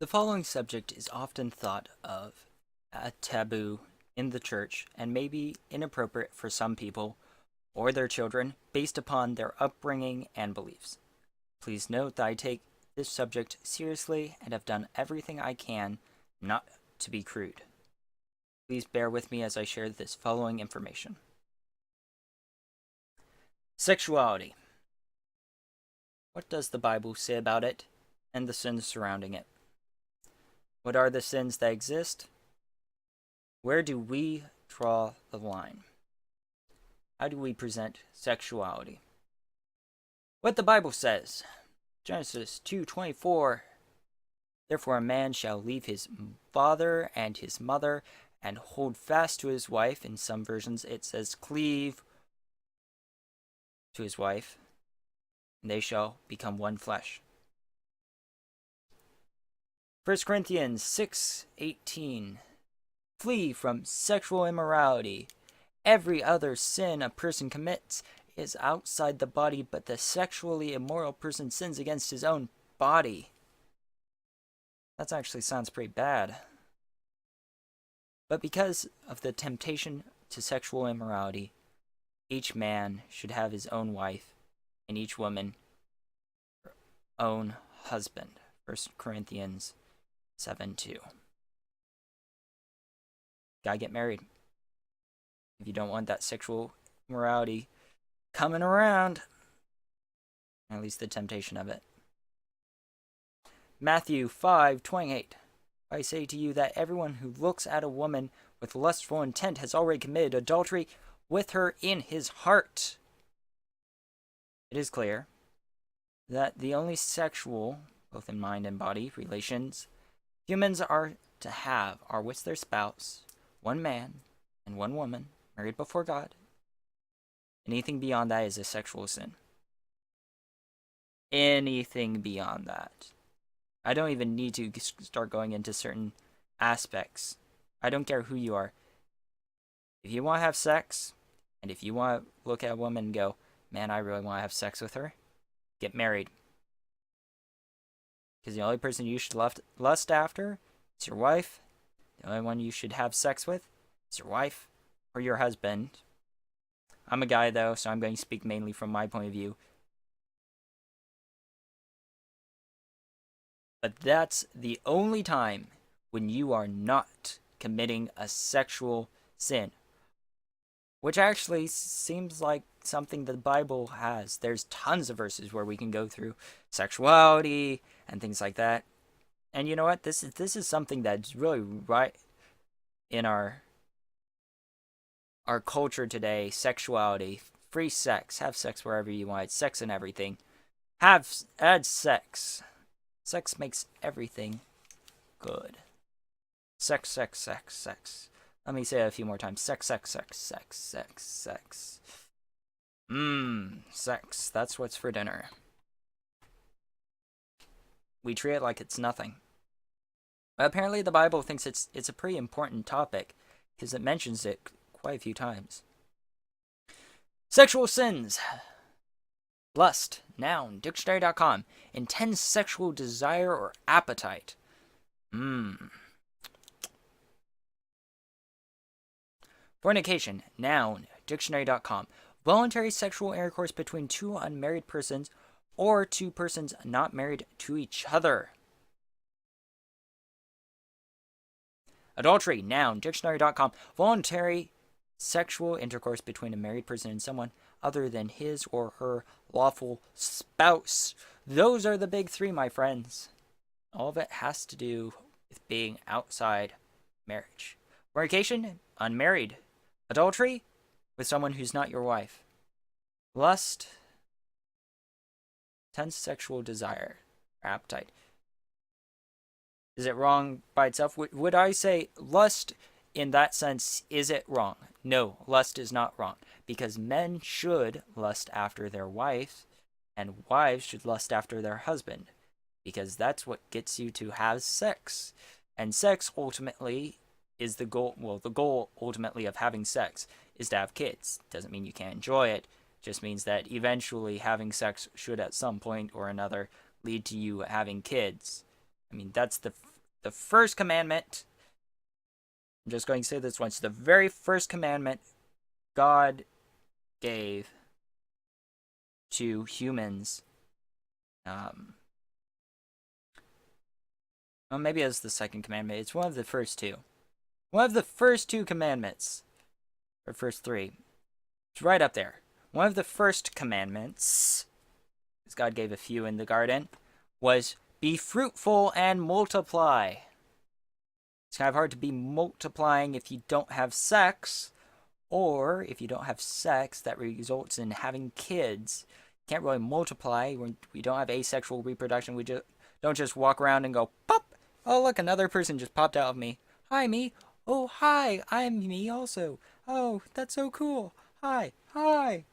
The following subject is often thought of a taboo in the church and may be inappropriate for some people or their children based upon their upbringing and beliefs. Please note that I take this subject seriously and have done everything I can not to be crude. Please bear with me as I share this following information. Sexuality. What does the Bible say about it and the sins surrounding it? What are the sins that exist? Where do we draw the line? How do we present sexuality? What the Bible says. Genesis 2:24. Therefore a man shall leave his father and his mother and hold fast to his wife. In some versions it says cleave to his wife, and they shall become one flesh. 1 Corinthians 6:18. Flee from sexual immorality. Every other sin a person commits is outside the body, but the sexually immoral person sins against his own body. That actually sounds pretty bad. But because of the temptation to sexual immorality, each man should have his own wife, and each woman her own husband. 1 Corinthians 7:2. Gotta get married if you don't want that sexual morality coming around, at least the temptation of it. Matthew 5:28. I say to you that everyone who looks at a woman with lustful intent has already committed adultery with her in his heart. It is clear that the only sexual, both in mind and body, relations humans are to have are with their spouse, one man and one woman, married before God. Anything beyond that is a sexual sin. Anything beyond that. I don't even need to start going into certain aspects. I don't care who you are. If you want to have sex, and if you want to look at a woman and go, man, I really want to have sex with her, get married. Because the only person you should lust after is your wife. The only one you should have sex with is your wife or your husband. I'm a guy, though, so I'm going to speak mainly from my point of view. But that's the only time when you are not committing a sexual sin. Which actually seems like something the Bible has. There's tons of verses where we can go through sexuality and things like that. And you know what? This is something that's really right in our culture today. Sexuality, free sex, have sex wherever you want, sex and everything. Add sex. Sex makes everything good. Sex, sex, sex, sex. Let me say it a few more times. Sex, sex, sex, sex, sex, sex. Sex. That's what's for dinner. We treat it like it's nothing. But apparently the Bible thinks it's a pretty important topic because it mentions it quite a few times. Sexual sins. Lust, noun, dictionary.com. Intense sexual desire or appetite. Fornication, noun, dictionary.com. Voluntary sexual intercourse between two unmarried persons or two persons not married to each other. Adultery, noun, dictionary.com. Voluntary sexual intercourse between a married person and someone other than his or her lawful spouse. Those are the big three, my friends. All of it has to do with being outside marriage. Fornication, unmarried. Adultery, with someone who's not your wife. Lust, intense sexual desire, or appetite. Is it wrong by itself? Would I say lust in that sense, is it wrong? No, lust is not wrong. Because men should lust after their wives, and wives should lust after their husband. Because that's what gets you to have sex. And sex ultimately is the goal. Well, the goal ultimately of having sex is to have kids. Doesn't mean you can't enjoy it. Just means that eventually having sex should at some point or another lead to you having kids. I mean, that's The first commandment, I'm just going to say this once, the very first commandment God gave to humans, well, maybe it's the second commandment. It's one of the first two. One of the first two commandments, or first three. It's right up there. One of the first commandments, because God gave a few in the garden, was be fruitful and multiply. It's kind of hard to be multiplying if you don't have sex, or if you don't have sex, that results in having kids. You can't really multiply when we don't have asexual reproduction. We just don't just walk around and go, pop! Oh, look, another person just popped out of me. Hi, me. Oh, hi, I'm me also. Oh, that's so cool. Hi, hi.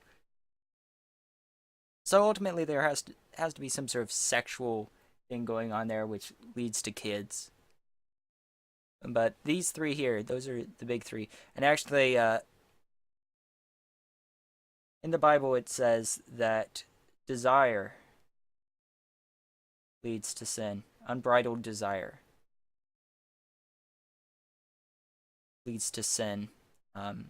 So ultimately, there has to be some sort of sexual thing going on there, which leads to kids. But these three here, those are the big three. And actually, in the Bible, it says that desire leads to sin. Unbridled desire leads to sin. Um,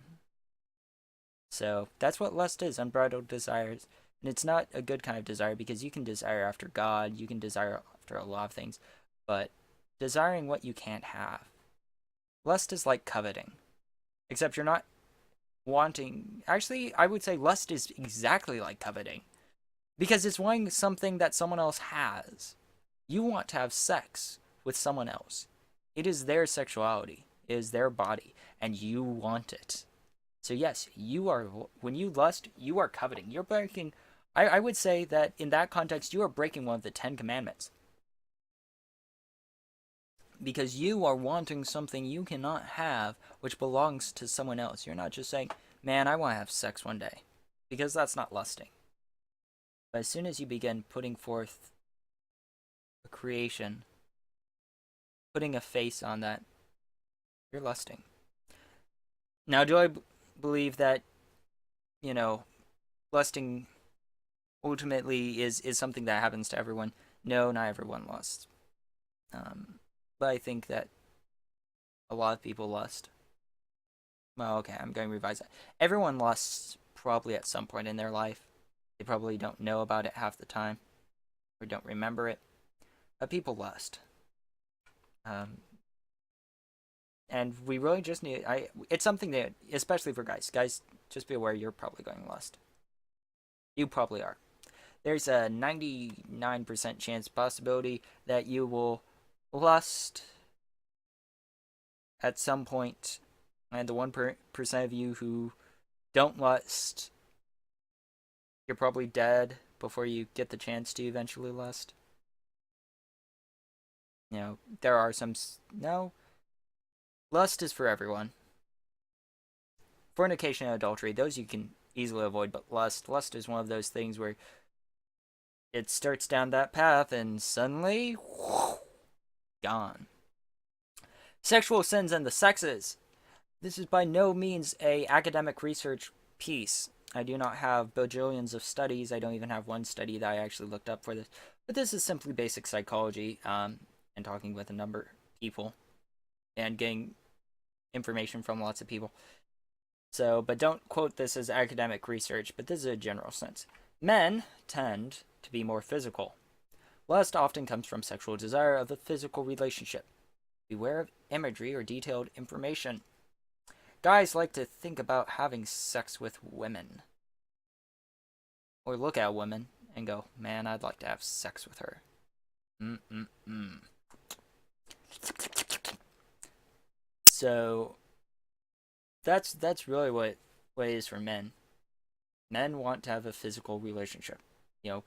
so that's what lust is, unbridled desires. And it's not a good kind of desire because you can desire after God, you can desire after a lot of things, but desiring what you can't have. Lust is like coveting, except you're not wanting. Actually, I would say lust is exactly like coveting because it's wanting something that someone else has. You want to have sex with someone else. It is their sexuality, it is their body, and you want it. So yes, you are. When you lust, you are coveting. You're breaking. I would say that in that context, you are breaking one of the 10 Commandments because you are wanting something you cannot have, which belongs to someone else. You're not just saying, "Man, I want to have sex one day," because that's not lusting. But as soon as you begin putting forth a creation, putting a face on that, you're lusting. Now, do I believe that, you know, lusting ultimately is something that happens to everyone? No, not everyone lusts. But I think that a lot of people lust. Well, okay, I'm going to revise that. Everyone lusts probably at some point in their life. They probably don't know about it half the time or don't remember it. But people lust. Um, and we really just need. It's something that, especially for guys. Guys, just be aware you're probably going to lust. You probably are. There's a 99% chance possibility that you will lust at some point, and the 1% of you who don't lust, you're probably dead before you get the chance to eventually lust. You know, there are some. No, lust is for everyone. Fornication and adultery, those you can easily avoid, but lust is one of those things where it starts down that path and suddenly, whoosh, gone. Sexual sins and the sexes. This is by no means a academic research piece. I do not have bajillions of studies. I don't even have one study that I actually looked up for this. But this is simply basic psychology and talking with a number of people and getting information from lots of people. So, but don't quote this as academic research, but this is a general sense. Men tend to be more physical. Lust often comes from sexual desire of a physical relationship. Beware of imagery or detailed information. Guys like to think about having sex with women. Or look at women and go, man, I'd like to have sex with her. So that's really what it is for men. Men want to have a physical relationship. You know,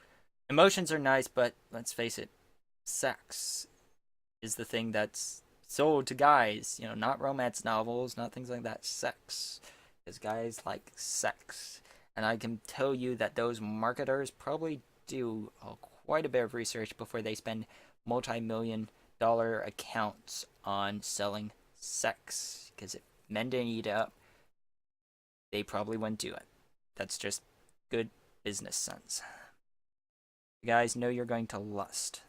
emotions are nice, but let's face it, sex is the thing that's sold to guys. You know, not romance novels, not things like that. Sex. Because guys like sex. And I can tell you that those marketers probably do quite a bit of research before they spend multi-million-dollar accounts on selling sex. Because if men didn't eat it up, they probably wouldn't do it. That's just good business sense. You guys know you're going to lust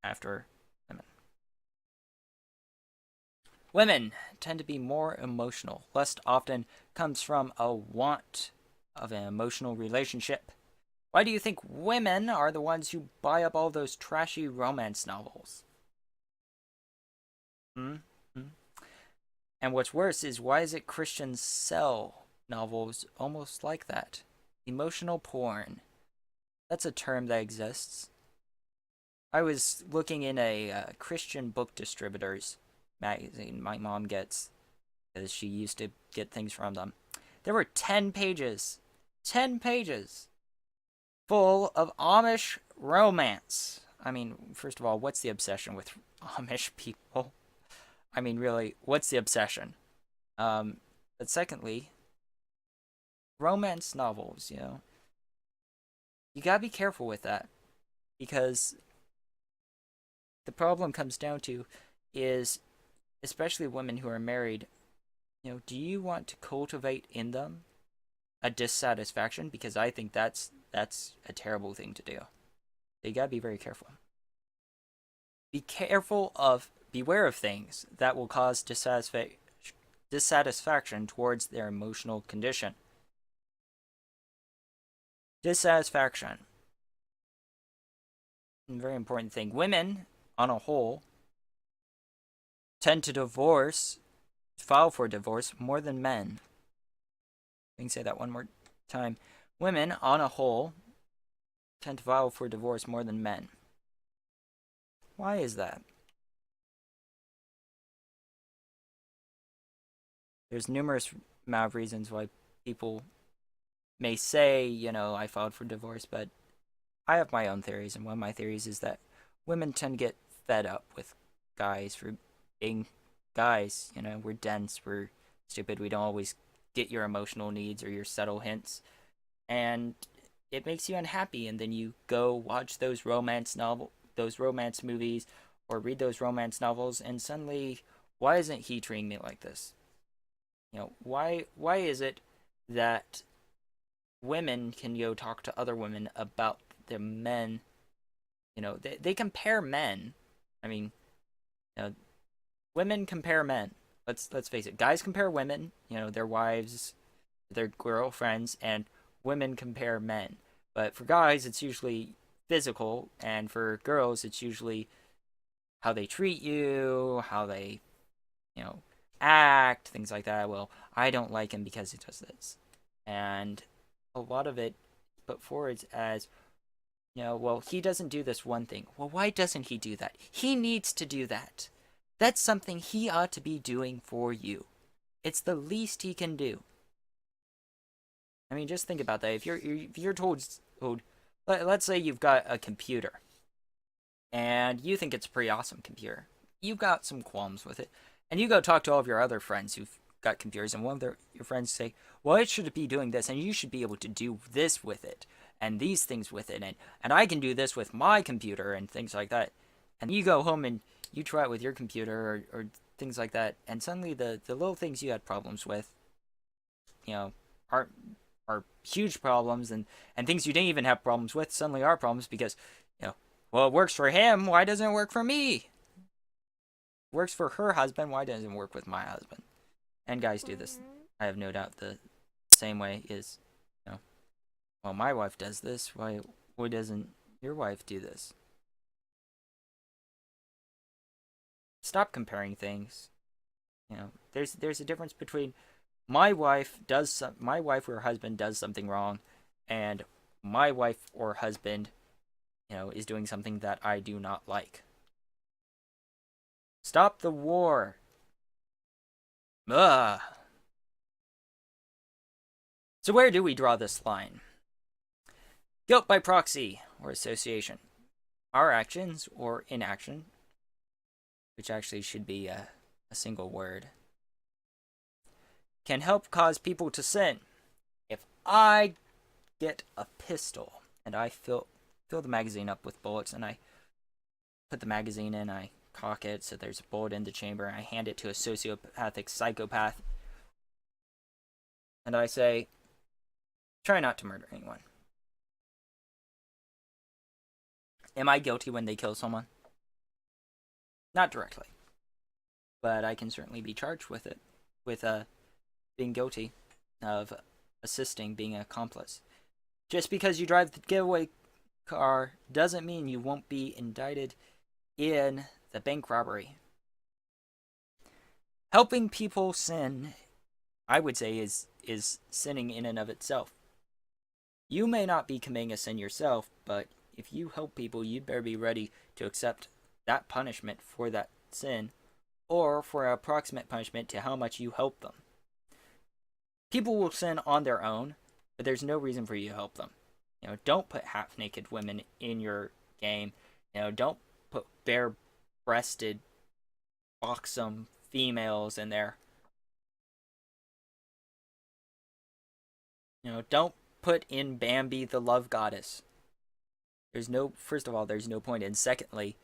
after Women tend to be more emotional. Lust often comes from a want of an emotional relationship. Why do you think women are the ones who buy up all those trashy romance novels? Hmm? Hmm? And what's worse is, why is it Christians sell novels almost like that? Emotional porn. That's a term that exists. I was looking in a Christian book distributors magazine my mom gets, because she used to get things from them. There were 10 pages. 10 pages full of Amish romance. I mean, first of all, what's the obsession with Amish people? I mean, really, what's the obsession? But secondly, romance novels, you gotta be careful with that, because the problem comes down to is, especially women who are married, do you want to cultivate in them a dissatisfaction? Because I think that's a terrible thing to do. So you gotta be very careful. Beware of things that will cause dissatisfaction towards their emotional condition. Dissatisfaction, a very important thing. Women, on a whole, tend to file for divorce more than men. I can say that one more time. Women, on a whole, tend to file for divorce more than men. Why is that? There's numerous amount of reasons why people may say, I filed for divorce, but I have my own theories, and one of my theories is that women tend to get fed up with guys for being guys. We're dense, we're stupid, we don't always get your emotional needs or your subtle hints, and it makes you unhappy, and then you go watch those romance movies, or read those romance novels, and suddenly, why isn't he treating me like this? Why is it that women can go talk to other women about their men? They compare men. I mean, you know, women compare men. Let's face it. Guys compare women, their wives, their girlfriends, and women compare men. But for guys, it's usually physical, and for girls, it's usually how they treat you, how they, you know, act, things like that. Well, I don't like him because he does this. And a lot of it put forward as, well, he doesn't do this one thing. Well, why doesn't he do that? He needs to do that. That's something he ought to be doing for you. It's the least he can do. I mean, just think about that. If you're told, let's say you've got a computer, and you think it's a pretty awesome computer. You've got some qualms with it, and you go talk to all of your other friends who've got computers, and one of your friends say, "Well, it should be doing this, and you should be able to do this with it, and these things with it, and I can do this with my computer," and things like that. And you go home and you try it with your computer, or things like that, and suddenly the little things you had problems with, you know, are are huge problems, and things you didn't even have problems with suddenly are problems because, well, it works for him, why doesn't it work for me? It works for her husband, why doesn't it work with my husband? And guys do this, I have no doubt, the same way. Is, well, my wife does this, why doesn't your wife do this? Stop comparing things. There's a difference between my wife or husband does something wrong, and my wife or husband, is doing something that I do not like. Stop the war. Ugh. So where do we draw this line? Guilt by proxy or association. Our actions or inaction, which actually should be a single word, can help cause people to sin. If I get a pistol and I fill the magazine up with bullets, and I put the magazine in, I cock it so there's a bullet in the chamber, and I hand it to a sociopathic psychopath, and I say, try not to murder anyone. Am I guilty when they kill someone? Not directly. but I can certainly be charged with it, with being guilty of assisting, being an accomplice. Just because you drive the giveaway car doesn't mean you won't be indicted in the bank robbery. Helping people sin, I would say, is sinning in and of itself. You may not be committing a sin yourself, but if you help people, you'd better be ready to accept that punishment for that sin, or for an approximate punishment to how much you help them. People will sin on their own, but there's no reason for you to help them. Don't put half-naked women in your game. Don't put bare-breasted, buxom females in there. Don't put in Bambi the love goddess. First of all, there's no point, and secondly,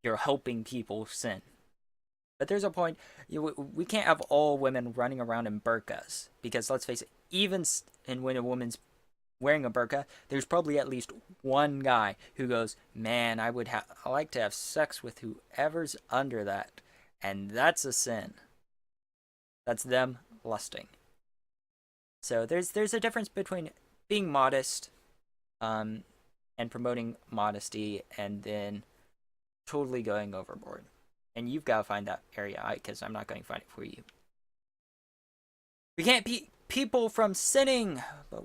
you're helping people sin. But there's a point. We can't have all women running around in burqas, because let's face it, even when a woman's wearing a burqa, there's probably at least one guy who goes, man, I like to have sex with whoever's under that, and that's a sin. That's them lusting. So there's a difference between being modest, and promoting modesty, and then totally going overboard. And you've got to find that area, because I'm not going to find it for you. We can't keep people from sinning, but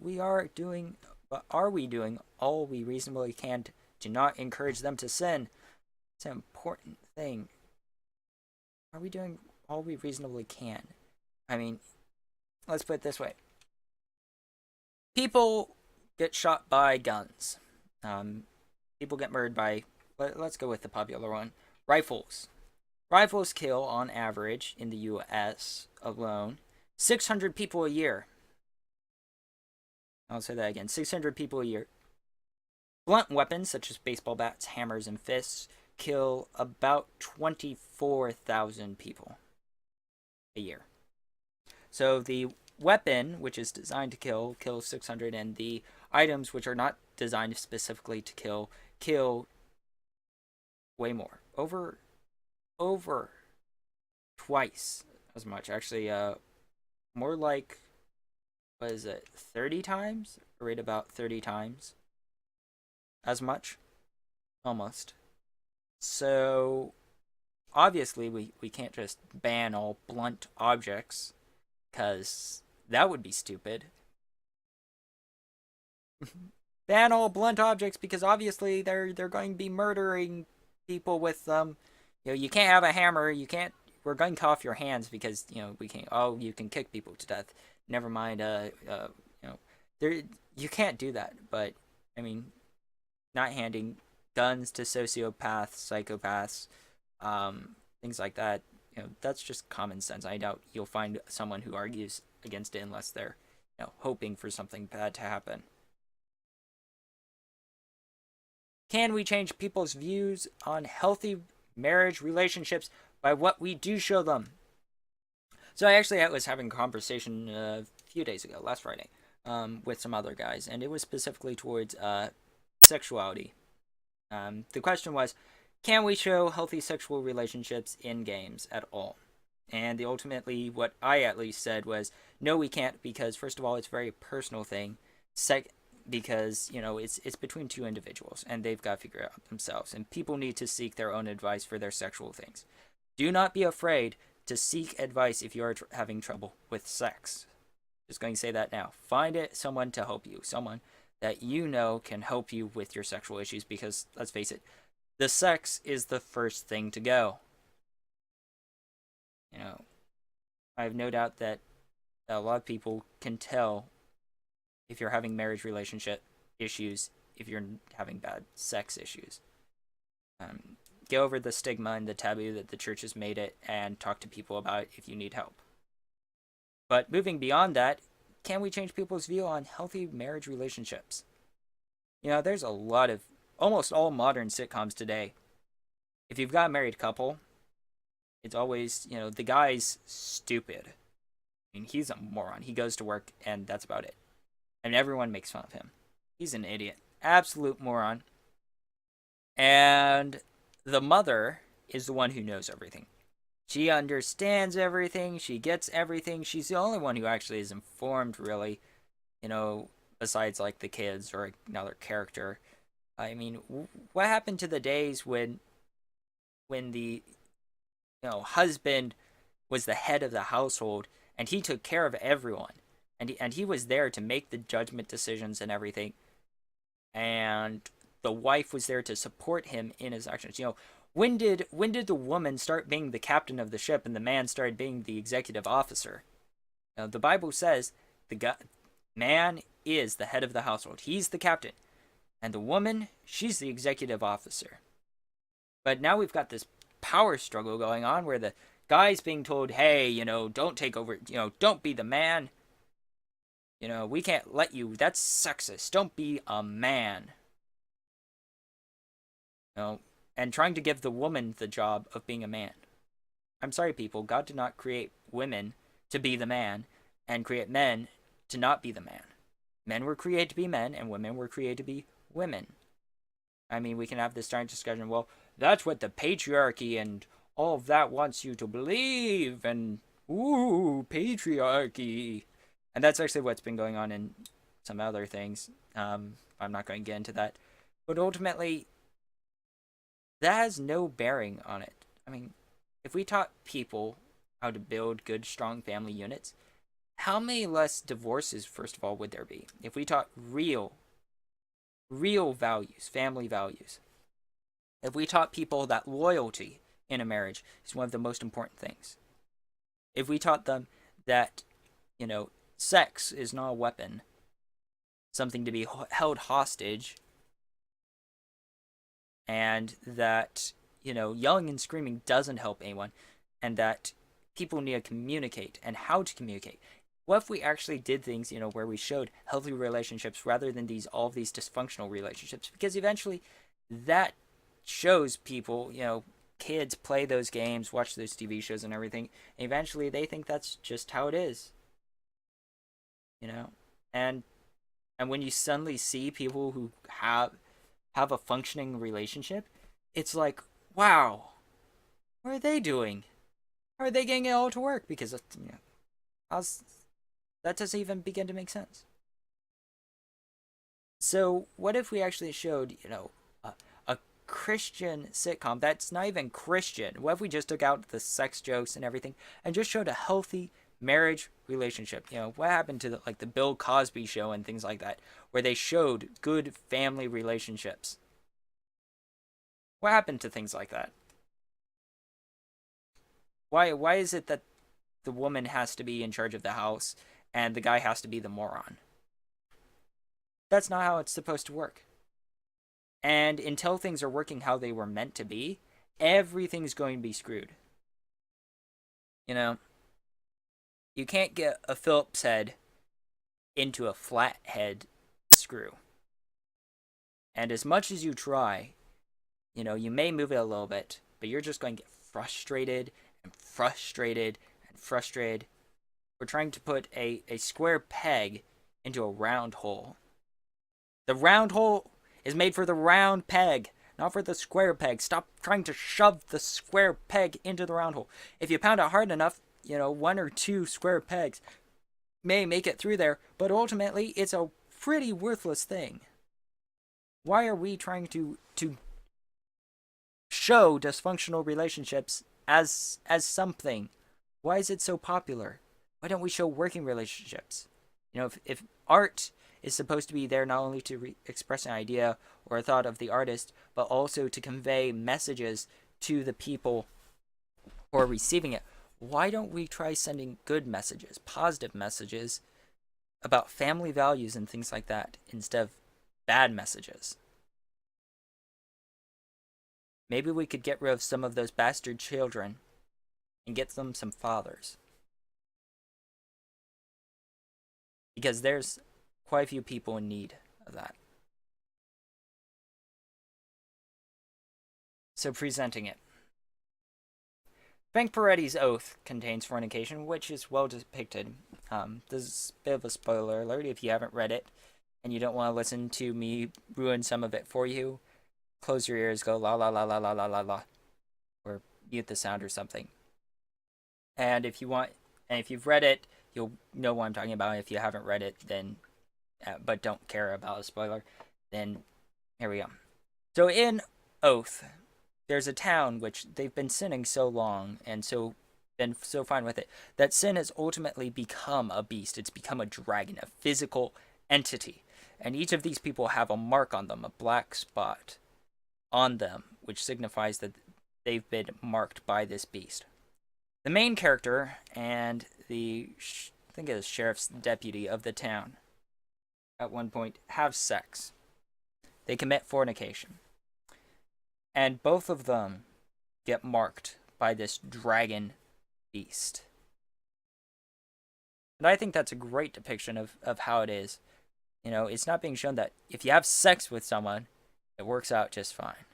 are we doing all we reasonably can to not encourage them to sin? It's an important thing. Are we doing all we reasonably can? I mean, let's put it this way. People get shot by guns. People get murdered by, let's go with the popular one, rifles. Rifles kill, on average, in the U.S. alone, 600 people a year. I'll say that again, 600 people a year. Blunt weapons, such as baseball bats, hammers, and fists, kill about 24,000 people a year. So the weapon, which is designed to kill, kills 600, and the items, which are not designed specifically to kill way more. Over twice as much. Actually, more like, 30 times? Right about 30 times as much. Almost. So, obviously, we can't just ban all blunt objects, because that would be stupid. Ban all blunt objects, because obviously they're going to be murdering people with them. You can't have a hammer. We're going to cut off your hands, because we can't. Oh, you can kick people to death. Never mind. You can't do that. But I mean, not handing guns to sociopaths, psychopaths, things like that. That's just common sense. I doubt you'll find someone who argues against it unless they're, hoping for something bad to happen. Can we change people's views on healthy marriage relationships by what we do show them? So I was having a conversation a few days ago, last Friday, with some other guys, and it was specifically towards sexuality. The question was, can we show healthy sexual relationships in games at all? And ultimately, what I at least said was, no, we can't, because first of all, it's a very personal thing. Because it's between two individuals, and they've got to figure it out themselves, and people need to seek their own advice for their sexual things. Do not be afraid to seek advice if you are having trouble with sex. Just going to say that now. Find someone to help you, someone that can help you with your sexual issues, because let's face it, the sex is the first thing to go. I have no doubt that a lot of people can tell if you're having marriage relationship issues, if you're having bad sex issues. Get over the stigma and the taboo that the church has made it, and talk to people about it if you need help. But moving beyond that, can we change people's view on healthy marriage relationships? There's a lot of, almost all modern sitcoms today. If you've got a married couple, it's always, the guy's stupid. I mean, he's a moron. He goes to work, and that's about it. And everyone makes fun of him. He's an idiot. Absolute moron. And the mother is the one who knows everything. She understands everything. She gets everything. She's the only one who actually is informed, really. You know, besides like the kids or another character. I mean, what happened to the days when the husband was the head of the household and he took care of everyone, and he was there to make the judgment decisions and everything, and the wife was there to support him in his actions. When did the woman start being the captain of the ship and the man started being the executive officer? Now, the Bible says the man is the head of the household. He's the captain. And the woman, she's the executive officer. But now we've got this power struggle going on where the guy's being told, hey, don't take over, don't be the man. We can't let you. That's sexist. Don't be a man. And trying to give the woman the job of being a man. I'm sorry, people. God did not create women to be the man and create men to not be the man. Men were created to be men and women were created to be women. I mean, we can have this giant discussion. Well, that's what the patriarchy and all of that wants you to believe. And, ooh, patriarchy. And that's actually what's been going on in some other things. I'm not going to get into that. But ultimately, that has no bearing on it. I mean, if we taught people how to build good, strong family units, how many less divorces, first of all, would there be? If we taught real values, family values. If we taught people that loyalty in a marriage is one of the most important things. If we taught them that, sex is not a weapon, something to be held hostage, and that, yelling and screaming doesn't help anyone, and that people need to communicate and how to communicate. What if we actually did things, where we showed healthy relationships rather than all of these dysfunctional relationships? Because eventually that shows people, kids play those games, watch those TV shows and everything. And eventually they think that's just how it is. And when you suddenly see people who have a functioning relationship, it's like, wow, what are they doing? How are they getting it all to work? Because that doesn't even begin to make sense. So what if we actually showed, a Christian sitcom that's not even Christian? What if we just took out the sex jokes and everything and just showed a healthy marriage relationship? What happened to the Bill Cosby show and things like that, where they showed good family relationships? What happened to things like that? Why is it that the woman has to be in charge of the house and the guy has to be the moron? That's not how it's supposed to work. And until things are working how they were meant to be, everything's going to be screwed. You can't get a Phillips head into a flat head screw. And as much as you try, you may move it a little bit, but you're just going to get frustrated and frustrated and frustrated. We're trying to put a square peg into a round hole. The round hole is made for the round peg, not for the square peg. Stop trying to shove the square peg into the round hole. If you pound it hard enough, one or two square pegs may make it through there, but ultimately it's a pretty worthless thing. Why are we trying to show dysfunctional relationships as something? Why is it so popular? Why don't we show working relationships? If art is supposed to be there not only to express an idea or a thought of the artist, but also to convey messages to the people who are receiving it, why don't we try sending good messages, positive messages about family values and things like that, instead of bad messages? Maybe we could get rid of some of those bastard children and get them some fathers. Because there's quite a few people in need of that. So presenting it. Frank Peretti's Oath contains fornication, which is well depicted. This is a bit of a spoiler alert if you haven't read it and you don't want to listen to me ruin some of it for you. Close your ears, go la la la la la la la la, or mute the sound or something. And if you've read it, you'll know what I'm talking about. If you haven't read it, then but don't care about a spoiler, then here we go. So in Oath, there's a town which they've been sinning so long and so been so fine with it that sin has ultimately become a beast. It's become a dragon, a physical entity. And each of these people have a mark on them, a black spot on them, which signifies that they've been marked by this beast. The main character and I think it was sheriff's deputy of the town at one point have sex. They commit fornication. And both of them get marked by this dragon beast. And I think that's a great depiction of how it is. You know, it's not being shown that if you have sex with someone, it works out just fine.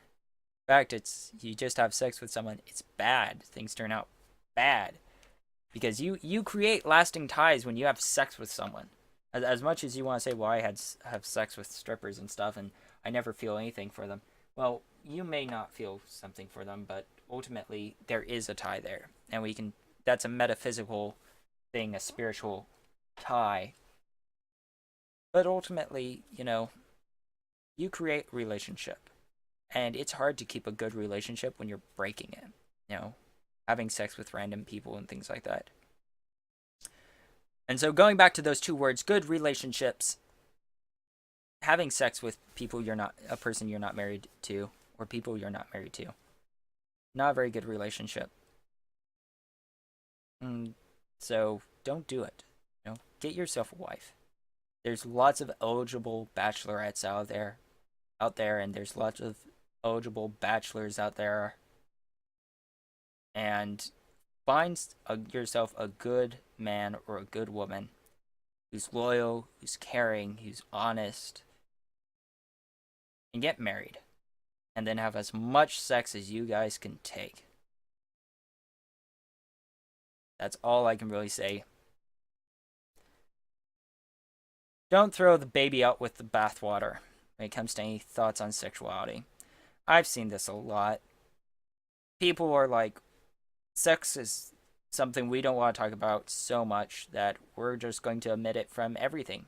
In fact, it's you just have sex with someone, it's bad. Things turn out bad. Because you create lasting ties when you have sex with someone. As much as you want to say, well, have sex with strippers and stuff, and I never feel anything for them. Well, you may not feel something for them, but ultimately there is a tie there, and we can. That's a metaphysical thing, a spiritual tie. But ultimately, you know, you create relationship, and it's hard to keep a good relationship when you're breaking it. You know, having sex with random people and things like that. And so going back to those two words, good relationships, having sex with people you're not, a person you're not married to, or people you're not married to, not a very good relationship. So don't do it. You know, get yourself a wife. There's lots of eligible bachelorettes out there, and there's lots of eligible bachelors out there. And find yourself a good man or a good woman who's loyal, who's caring, who's honest, and get married. And then have as much sex as you guys can take. That's all I can really say. Don't throw the baby out with the bathwater when it comes to any thoughts on sexuality. I've seen this a lot. People are like, sex is something we don't want to talk about so much that we're just going to omit it from everything.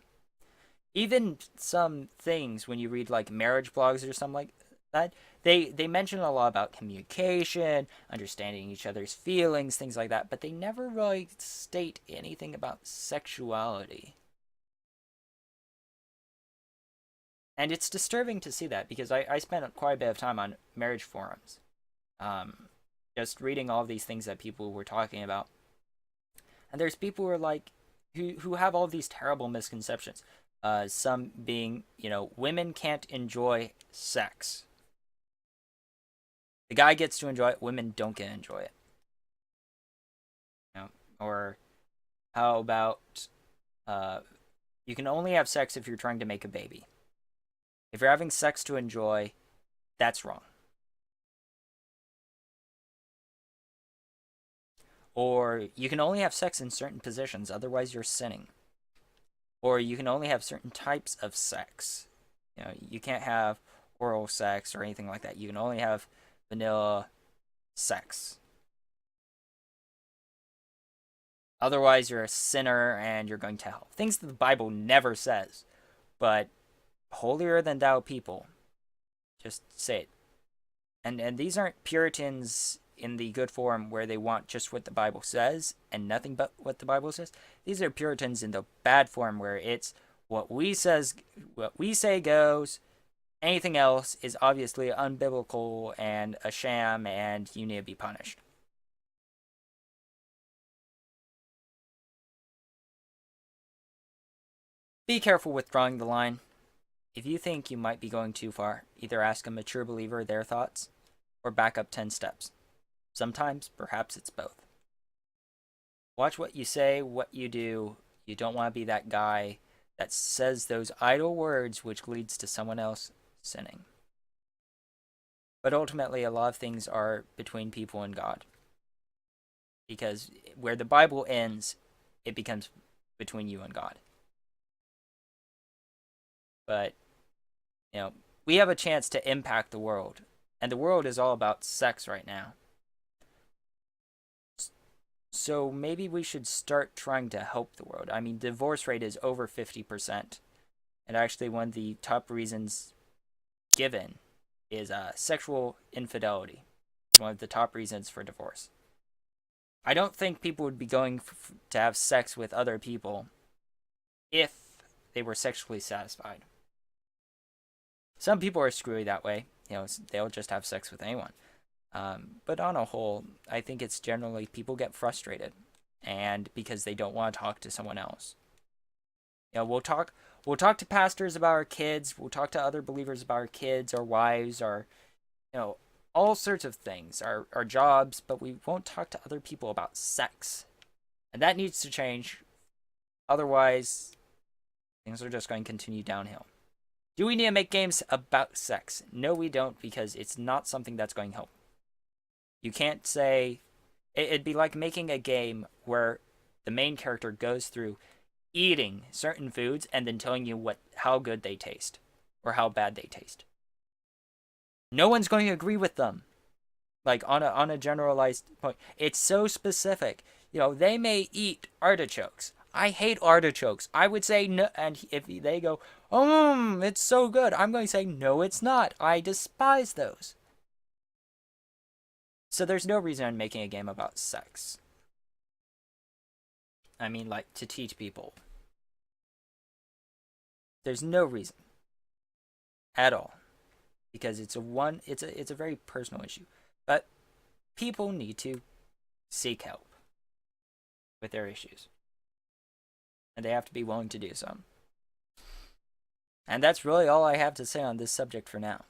Even some things, when you read like marriage blogs or something like that, they mention a lot about communication, understanding each other's feelings, things like that, but they never really state anything about sexuality. And it's disturbing to see that because I spent quite a bit of time on marriage forums. Just reading all these things that people were talking about. And there's people who are like, who have all these terrible misconceptions. Some being, you know, women can't enjoy sex. The guy gets to enjoy it, women don't get to enjoy it. You know, or how about you can only have sex if you're trying to make a baby. If you're having sex to enjoy, that's wrong. Or you can only have sex in certain positions, otherwise you're sinning. Or you can only have certain types of sex. You know, you can't have oral sex or anything like that. You can only have vanilla sex. Otherwise, you're a sinner and you're going to hell. Things that the Bible never says. But holier than thou people just say it. And these aren't Puritans in the good form where they want just what the Bible says and nothing but what the Bible says. These are Puritans in the bad form where it's what we say goes. Anything else is obviously unbiblical and a sham, and you need to be punished. Be careful with drawing the line. If you think you might be going too far, either ask a mature believer their thoughts or back up 10 steps. Sometimes, perhaps it's both. Watch what you say, what you do. You don't want to be that guy that says those idle words which leads to someone else sinning. But ultimately, a lot of things are between people and God. Because where the Bible ends, it becomes between you and God. But, you know, we have a chance to impact the world. And the world is all about sex right now. So maybe we should start trying to help the world. I mean, divorce rate is over 50%. And actually, one of the top reasons given is sexual infidelity. It's one of the top reasons for divorce. I don't think people would be going to have sex with other people if they were sexually satisfied. Some people are screwy that way. They'll just have sex with anyone. But on a whole, I think it's generally people get frustrated, and because they don't want to talk to someone else. We'll talk to pastors about our kids. We'll talk to other believers about our kids, our wives, our all sorts of things, our jobs, but we won't talk to other people about sex. And that needs to change. Otherwise, things are just going to continue downhill. Do we need to make games about sex? No, we don't, because it's not something that's going to help. You can't say... It'd be like making a game where the main character goes through eating certain foods and then telling you how good they taste or how bad they taste. No one's going to agree with them. Like on a generalized point, it's so specific. They may eat artichokes. I hate artichokes. I would say no, and if they go, it's so good, I'm going to say no, it's not. I despise those. So there's no reason I'm making a game about sex. I mean, like, to teach people. There's no reason at all, because it's a very personal issue. But people need to seek help with their issues, and they have to be willing to do so. And that's really all I have to say on this subject for now.